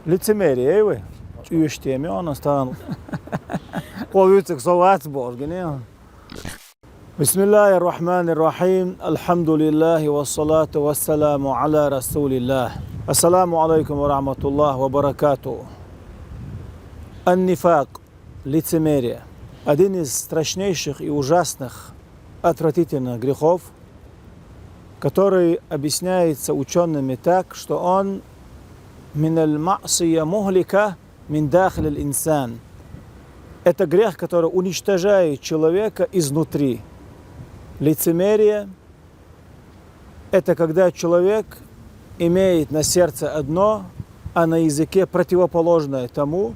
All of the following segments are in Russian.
Лицемерие, вы? Üyüştemi anastan. Kovuyutuk soğat borgini. Bismillahirrahmanirrahim. Elhamdülillahi ve salatu ve selamu ala Resulillah. Assalamu alaikum ve rahmatullah ve barakatuh. Ан-нифак, лицемерие. Один из страшнейших и ужасных, отвратительных грехов, который объясняется учеными так, что он мин аль-ма'сия мухлика мин дахиль аль-инсан. Это грех, который уничтожает человека изнутри. Лицемерие – это когда человек имеет на сердце одно, а на языке противоположное тому,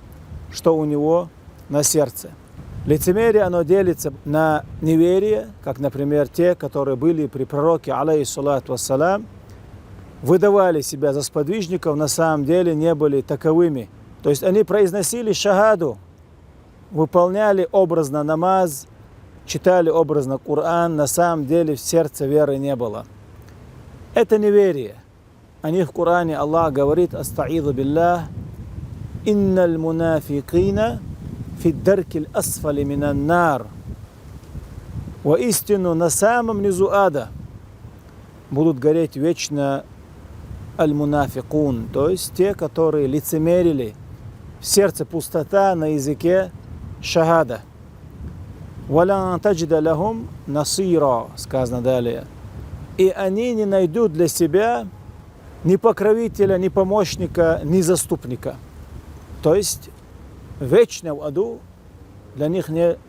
что у него на сердце. Лицемерие, оно делится на неверие, как, например, те, которые были при пророке, алейхиссалату вассалам, выдавали себя за сподвижников, на самом деле не были таковыми. То есть они произносили шахаду, выполняли образно намаз, читали образно Коран, на самом деле в сердце веры не было. Это неверие. О них в Коране Аллах говорит: «Аста'иду биллах, инналь мунафикина фи даркиль асфали минан нар». Воистину, на самом низу ада будут гореть вечно аль-мунафикун, то есть те, которые лицемерили, в сердце пустота, на языке шахада. «Валян таджида лахум насира», сказано далее. И они не найдут для себя ни покровителя, ни помощника, ни заступника. То есть вечно в аду для них нет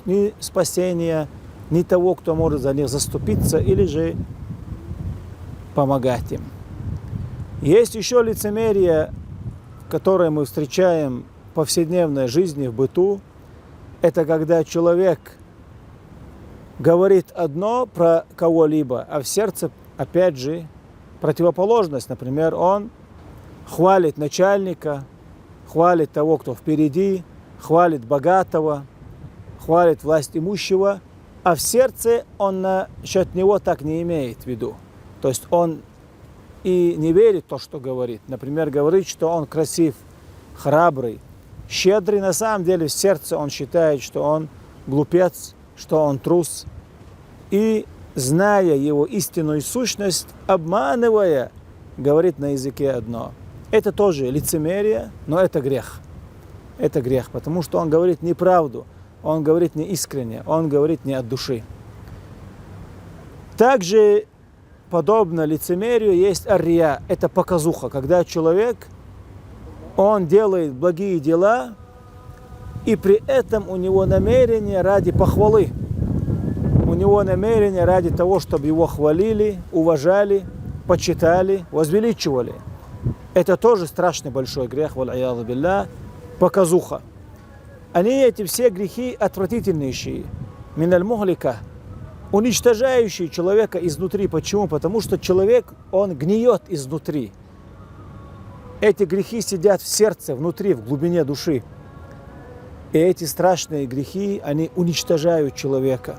ни спасения, ни того, кто может за них заступиться или же помогать им. Есть еще лицемерие, которое мы встречаем в повседневной жизни, в быту. Это когда человек говорит одно про кого-либо, а в сердце, опять же, противоположность. Например, он хвалит начальника, хвалит того, кто впереди, хвалит богатого, хвалит власть имущего, а в сердце он насчет него так не имеет в виду. То есть он и не верит в то, что говорит. Например, говорит, что он красив, храбрый, щедрый. На самом деле в сердце он считает, что он глупец, что он трус. И, зная его истинную сущность, обманывая, говорит на языке одно. Это тоже лицемерие, но это грех. Это грех, потому что он говорит неправду, он говорит не искренне, он говорит не от души. Также, подобно лицемерию, есть ар-рия, это показуха, когда человек, он делает благие дела, и при этом у него намерение ради похвалы. У него намерение ради того, чтобы его хвалили, уважали, почитали, возвеличивали. Это тоже страшный большой грех, валь-аяду билля, показуха. Они, эти все грехи, отвратительнейшие, миналь мухлика, уничтожающие человека изнутри. Почему? Потому что человек, он гниет изнутри. Эти грехи сидят в сердце, внутри, в глубине души. И эти страшные грехи, они уничтожают человека.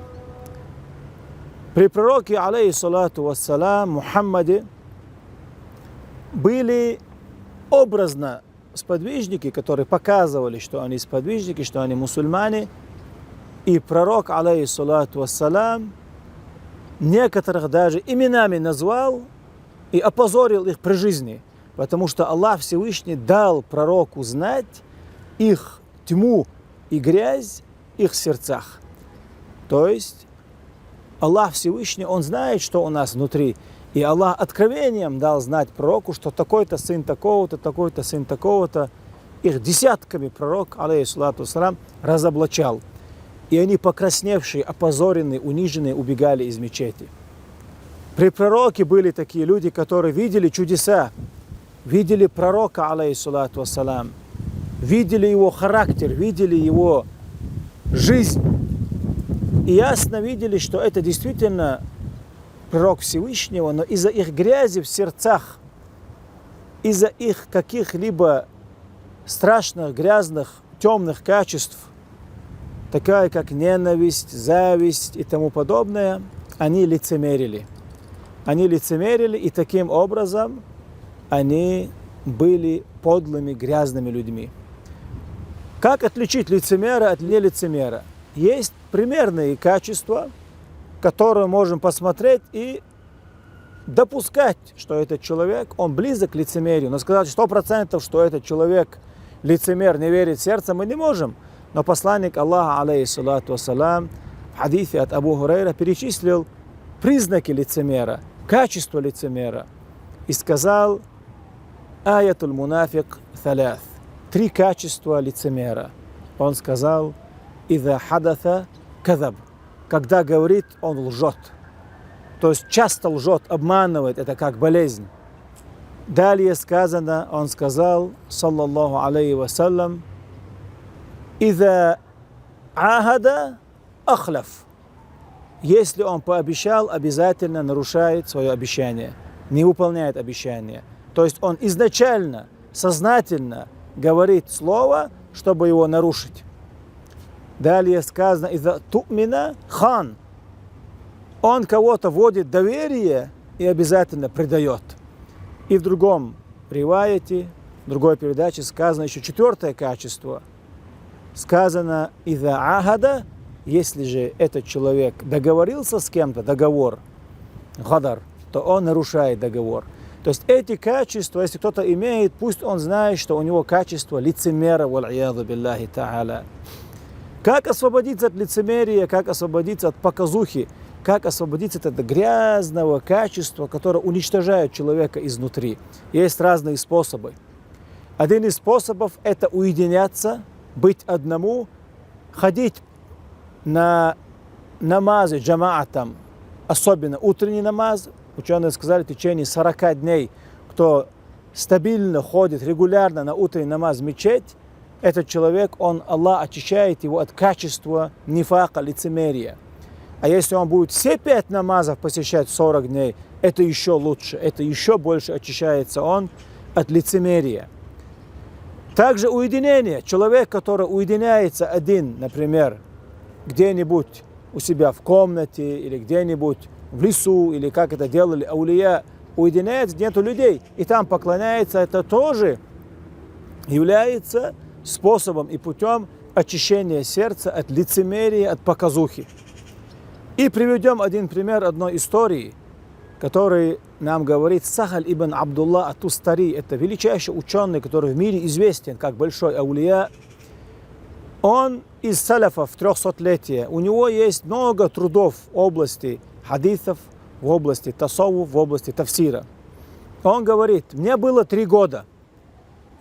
При пророке, алейхиссалату вассалам, Мухаммаде, были образно сподвижники, которые показывали, что они сподвижники, что они мусульмане. И пророк, алейхиссалату вассалам, некоторых даже именами назвал и опозорил их при жизни. Потому что Аллах Всевышний дал пророку знать их тьму и грязь в их сердцах. То есть Аллах Всевышний, Он знает, что у нас внутри. И Аллах откровением дал знать пророку, что такой-то сын такого-то, такой-то сын такого-то. Их десятками пророк, алейхиссалату вассалам, разоблачал. И они, покрасневшие, опозоренные, униженные, убегали из мечети. При пророке были такие люди, которые видели чудеса, видели пророка, алейхиссалату вассалам, видели его характер, видели его жизнь. И ясно видели, что это действительно пророк Всевышнего, но из-за их грязи в сердцах, из-за их каких-либо страшных, грязных, темных качеств, такая как ненависть, зависть и тому подобное, они лицемерили. Они лицемерили, и таким образом они были подлыми, грязными людьми. Как отличить лицемера от нелицемера? Есть примерные качества, которые можем посмотреть и допускать, что этот человек, он близок к лицемерию. Но сказать 100%, что этот человек лицемер, не верит сердцем, мы не можем. Но посланник Аллаха, алейхиссалату вассалам, в хадисе от Абу Хурайра перечислил признаки лицемера, качество лицемера. И сказал: аятуль мунафик тhalаth. 3 качества лицемера. Он сказал: иза хадатha казаб. Когда говорит, он лжет. То есть часто лжет, обманывает, это как болезнь. Далее сказано, он сказал, саллаллаху алейхи вассалям: иза ахада ахлаф. Если он пообещал, обязательно нарушает свое обещание, не выполняет обещание. То есть он изначально, сознательно говорит слово, чтобы его нарушить. Далее сказано: иза ту'мина хан. Он кого-то вводит доверие и обязательно предает. И в другом риваяте, в другой передаче сказано еще 4 качество. Сказано: иза ахада. Если же этот человек договорился с кем-то, договор, гадар, то он нарушает договор. То есть эти качества, если кто-то имеет, пусть он знает, что у него качество лицемера, вал'ияду биллахи та'аля. Как освободиться от лицемерия, как освободиться от показухи, как освободиться от этого грязного качества, которое уничтожает человека изнутри. Есть разные способы. Один из способов – это уединяться, быть одному, ходить на намазы джамаатам, особенно утренний намаз. Ученые сказали, в течение 40 дней, кто стабильно ходит регулярно на утренний намаз в мечеть, этот человек, Аллах очищает его от качества нифака, лицемерия. А если он будет все 5 намазов посещать 40 дней, это еще лучше, это еще больше очищается он от лицемерия. Также уединение. Человек, который уединяется один, например, где-нибудь у себя в комнате или где-нибудь в лесу, или как это делали аулия, уединяется, нету людей, и там поклоняется, это тоже является способом и путем очищения сердца от лицемерия, от показухи. И приведем один пример одной истории, который нам говорит Сахаль ибн Абдулла ат-Тустари. Это величайший ученый, который в мире известен как большой аулия. Он из салафов 300-летия. У него есть много трудов в области хадисов, в области тасаввуф, в области тафсира. Он говорит: мне было 3 года.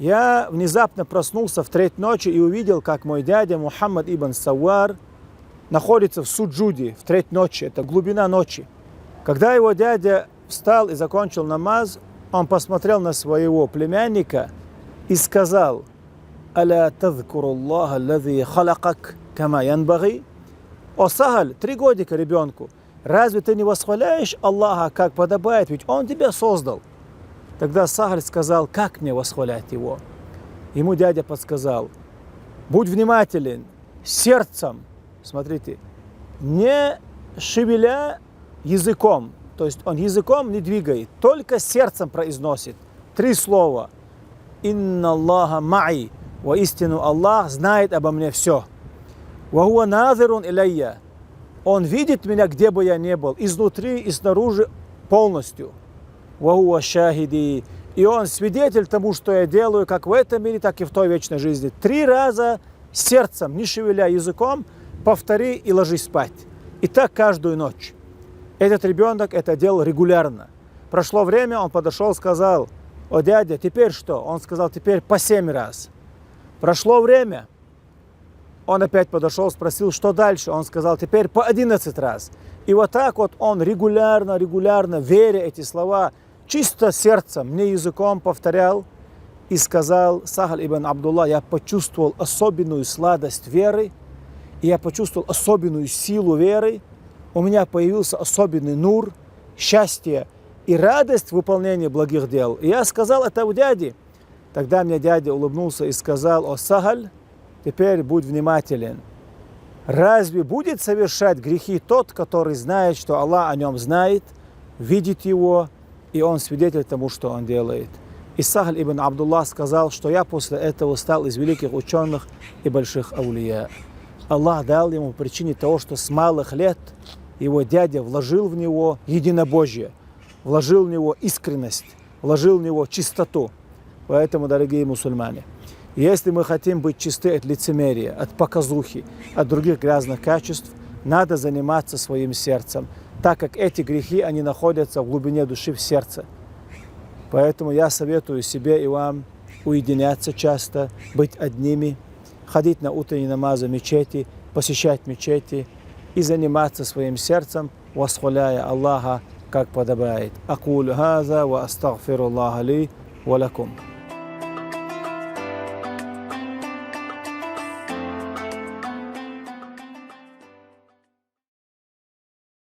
Я внезапно проснулся в 3 ночи и увидел, как мой дядя Мухаммад ибн Саввар находится в суджуде в 3 ночи. Это глубина ночи. Когда его дядя встал и закончил намаз, он посмотрел на своего племянника и сказал: «Аля тазкуру Аллаха аллази халакак кама янбаги». О Сахаль, 3 годика ребенку, разве ты не восхваляешь Аллаха, как подобает, ведь Он тебя создал? Тогда Сахаль сказал: как мне восхвалять Его? Ему дядя подсказал: будь внимателен, сердцем, смотрите, не шевеля языком, то есть он языком не двигает, только сердцем произносит 3 слова: «Инна Аллаха ма'и», воистину Аллах знает обо мне все. «Ва хуа назирун иляйя», Он видит меня, где бы я ни был, изнутри и снаружи полностью. «Ва хуа шахиди», и Он свидетель тому, что я делаю, как в этом мире, так и в той вечной жизни. 3 раза сердцем, не шевеля языком, повтори и ложись спать. И так каждую ночь. Этот ребенок это делал регулярно. Прошло время, он подошел, сказал: о, дядя, теперь что? Он сказал: теперь по 7 раз. Прошло время, он опять подошел, спросил, что дальше? Он сказал: теперь по 11 раз. И вот так вот он регулярно, веря эти слова, чисто сердцем, не языком повторял. И сказал Сахаль ибн Абдулла: я почувствовал особенную сладость веры, и я почувствовал особенную силу веры. У меня появился особенный нур, счастье и радость в выполнении благих дел. И я сказал это у дяди. Тогда мне дядя улыбнулся и сказал: о Сахаль, теперь будь внимателен. Разве будет совершать грехи тот, который знает, что Аллах о нем знает, видит его, и он свидетель тому, что он делает? И Сахаль ибн Абдуллах сказал, что я после этого стал из великих ученых и больших аулия. Аллах дал ему по причине того, что с малых лет его дядя вложил в него единобожие, вложил в него искренность, вложил в него чистоту. Поэтому, дорогие мусульмане, если мы хотим быть чисты от лицемерия, от показухи, от других грязных качеств, надо заниматься своим сердцем, так как эти грехи, они находятся в глубине души, в сердце. Поэтому я советую себе и вам уединяться часто, быть одними, ходить на утренние намазы в мечети, посещать мечети и заниматься своим сердцем, восхваляя Аллаха, как подобает. Акулю хаза ва астагфируллаха ли ва лакум.